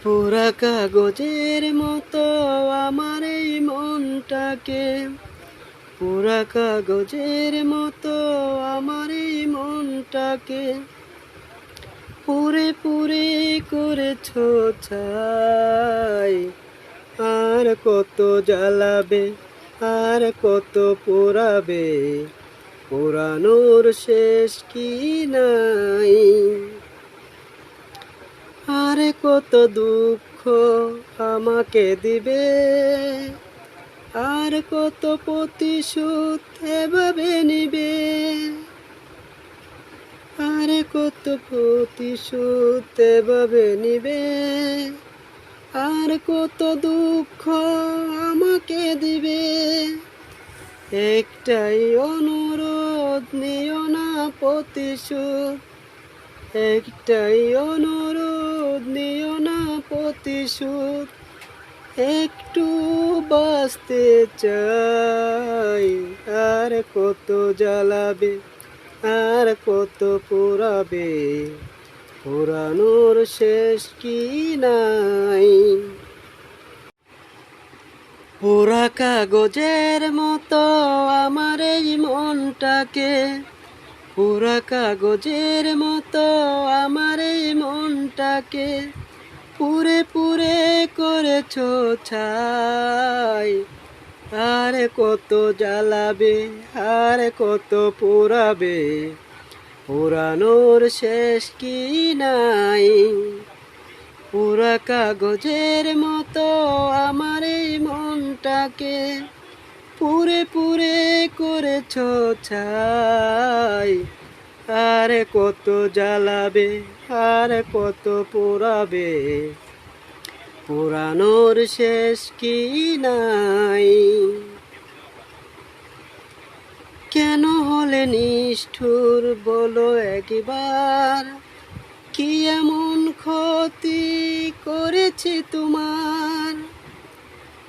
পুরা কাগজের মতো আমার এই মনটাকে, পুরা কাগজের মতো আমার এই মনটাকে পুরে পুরে করেছ ছাই। আর কত জ্বালাবে, আর কত পোড়াবে, পোড়ানোর শেষ কি নাই। আর কত দুঃখ আমাকে দিবে, আর কত প্রতিশোধ এভাবে নিবে, আর কত প্রতিশোধ এভাবে নিবে, আর কত দুঃখ আমাকে দিবে। একটাই অনুরোধ, নিও না প্রতিশোধ, একটাই অনুরোধ, নিও না প্রতিশোধ। একটু বাঁচতে চাই, আর কত জ্বালাবে, আর কত পোড়াবে, পোড়ানোর শেষ কি নাই। পোড়া কাগজের মতো আমার এই মনটাকে, পোড়া কাগজের মতো আমার এই মনটাকে পুরে পুরে করেছ ছাই। আর কত জ্বালাবে, আর কত পোড়াবে, পোড়ানোর শেষ কি নাই। পুরা কাগজের মতো আমার এই মনটাকে পুরে পুরে করেছ ছাই। আর কত জ্বালাবে, আর কত পোড়াবে, পোড়ানোর শেষ কি নাই। কেন হলে নিষ্ঠুর বলো একবার, কি এমন ক্ষতি করেছি তোমার।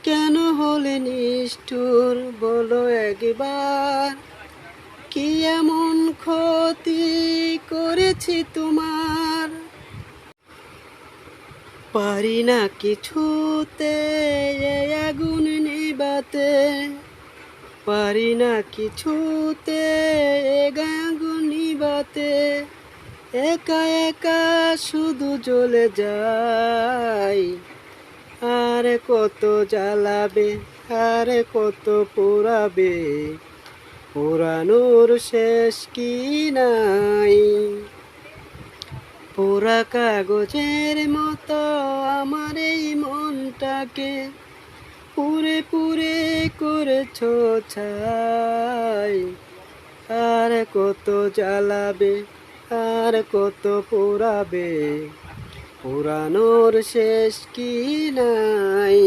কেন হলে নিষ্ঠুর বলো একবার, কি এমন ক্ষতি করেছি তোমার। পারি না কিছুতে এই আগুন নিবাতে, পারি না কিছুতে এই আগুন নিবাতে। একা একা শুধু জ্বলে যায়, আর কত জ্বালাবে, আর কত পোড়াবে, পোড়ানোর শেষ কি নাই। পোড়া কাগজের মতো আমার এই মনটাকে পুরে পুরে করেছ ছাই। আর কত জ্বালাবে, আর কত পোড়াবে, পোড়ানোর শেষ কি নাই।